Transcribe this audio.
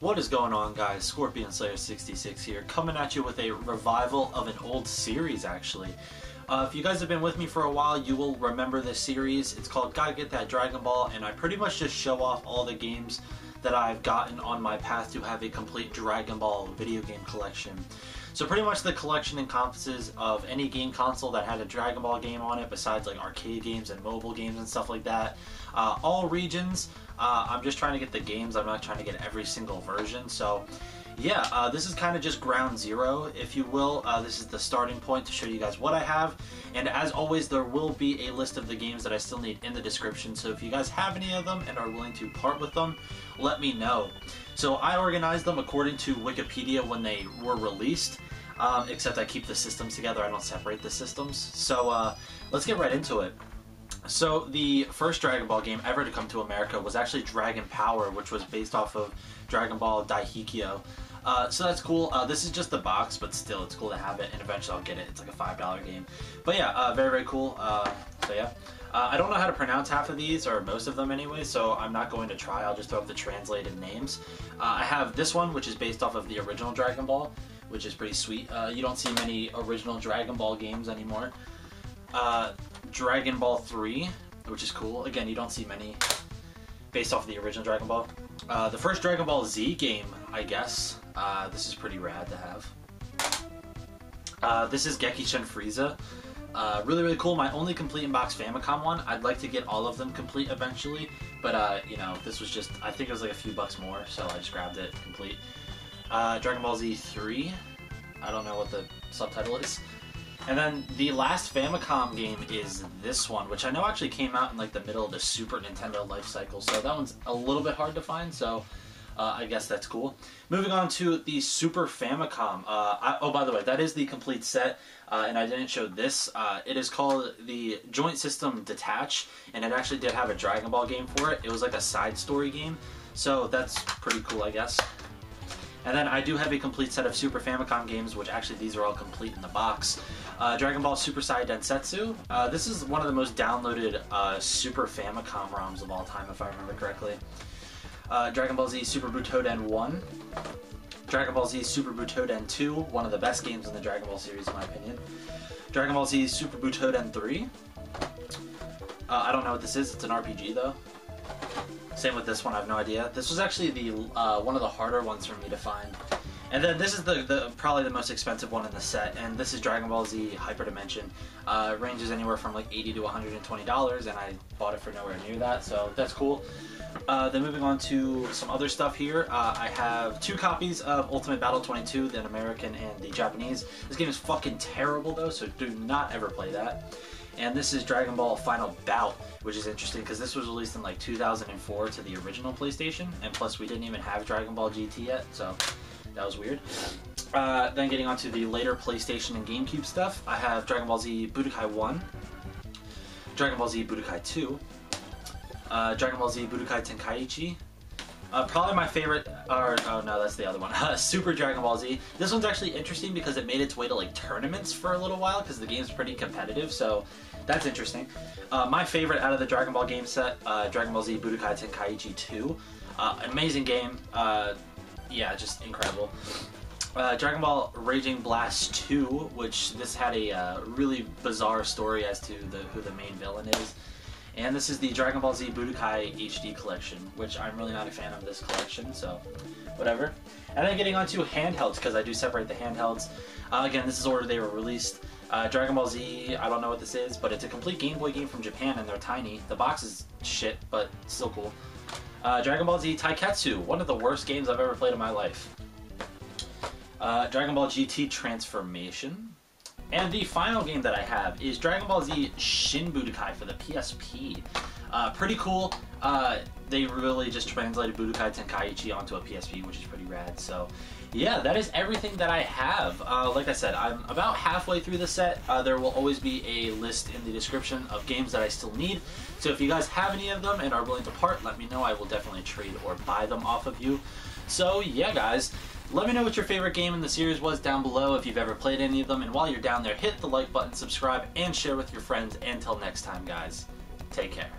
What is going on, guys? ScorpionSlayer66 here, coming at you with a revival of an old series, actually. If you guys have been with me for a while, you will remember this series. It's called Gotta Get That Dragon Ball, and I pretty much just show off all the games that I've gotten on my path to have a complete Dragon Ball video game collection. So pretty much the collection encompasses of any game console that had a Dragon Ball game on it, besides like arcade games and mobile games and stuff like that. All regions. I'm just trying to get the games, I'm not trying to get every single version. So yeah, this is kind of just ground zero, if you will. This is the starting point to show you guys what I have. And as always, there will be a list of the games that I still need in the description. So if you guys have any of them and are willing to part with them, let me know. So I organized them according to Wikipedia when they were released. Except I keep the systems together, I don't separate the systems. So let's get right into it. So the first Dragon Ball game ever to come to America was actually Dragon Power, which was based off of Dragon Ball Daihikyō. So that's cool. This is just the box, but still it's cool to have it, and eventually I'll get it. It's like a $5 game. But yeah, very, very cool. So yeah. I don't know how to pronounce half of these, or most of them anyway, so I'm not going to try. I'll just throw up the translated names. I have this one, which is based off of the original Dragon Ball, which is pretty sweet. You don't see many original Dragon Ball games anymore. Dragon Ball 3, which is cool. Again, you don't see many based off of the original Dragon Ball. The first Dragon Ball Z game, I guess. This is pretty rad to have. This is Gekishin Frieza. Really, really cool. My only complete in-box Famicom one. I'd like to get all of them complete eventually, but you know, this was just, I think it was like a few bucks more, so I just grabbed it complete. Dragon Ball Z 3. I don't know what the subtitle is. And then the last Famicom game is this one, which I know actually came out in like the middle of the Super Nintendo life cycle, so that one's a little bit hard to find, so I guess that's cool. Moving on to the Super Famicom. Oh, by the way, that is the complete set, and I didn't show this. It is called the Joint System Detach, and it actually did have a Dragon Ball game for it. It was like a side story game, so that's pretty cool, I guess. And then I do have a complete set of Super Famicom games, which actually these are all complete in the box. Dragon Ball Super Saiyan Densetsu. This is one of the most downloaded Super Famicom ROMs of all time, if I remember correctly. Dragon Ball Z Super Butōden 1. Dragon Ball Z Super Butōden 2, one of the best games in the Dragon Ball series in my opinion. Dragon Ball Z Super Butōden 3. I don't know what this is, it's an RPG though. Same with this one, I have no idea. This was actually the one of the harder ones for me to find. And then this is the probably the most expensive one in the set, and this is Dragon Ball Z Hyperdimension. It ranges anywhere from like $80 to $120, and I bought it for nowhere near that, so that's cool. Then moving on to some other stuff here, I have 2 copies of Ultimate Battle 22, the American and the Japanese. This game is fucking terrible though, so do not ever play that. And this is Dragon Ball Final Bout, which is interesting because this was released in like 2004 to the original PlayStation, and plus we didn't even have Dragon Ball GT yet, so that was weird. Then getting on to the later PlayStation and GameCube stuff, I have Dragon Ball Z Budokai 1, Dragon Ball Z Budokai 2, Dragon Ball Z Budokai Tenkaichi. Probably my favorite, or oh no, that's the other one, Super Dragon Ball Z. This one's actually interesting because it made its way to like tournaments for a little while because the game's pretty competitive, so that's interesting. My favorite out of the Dragon Ball game set, Dragon Ball Z Budokai Tenkaichi 2. Amazing game, yeah, just incredible. Dragon Ball Raging Blast 2, which this had a really bizarre story as to who the main villain is. And this is the Dragon Ball Z Budokai HD collection, which I'm really not a fan of this collection, so whatever. And then getting on to handhelds, because I do separate the handhelds. Again, this is order they were released. Dragon Ball Z, I don't know what this is, but it's a complete Game Boy game from Japan, and they're tiny. The box is shit, but still cool. Dragon Ball Z Taiketsu, one of the worst games I've ever played in my life. Dragon Ball GT Transformation. And the final game that I have is Dragon Ball Z Shin Budokai for the PSP. Pretty cool. They really just translated Budokai Tenkaichi onto a PSP, which is pretty rad. So yeah, that is everything that I have. Like I said, I'm about halfway through the set. There will always be a list in the description of games that I still need. So if you guys have any of them and are willing to part, let me know. I will definitely trade or buy them off of you. So yeah, guys. Let me know what your favorite game in the series was down below if you've ever played any of them, and while you're down there, hit the like button, subscribe, and share with your friends. Until next time, guys, take care.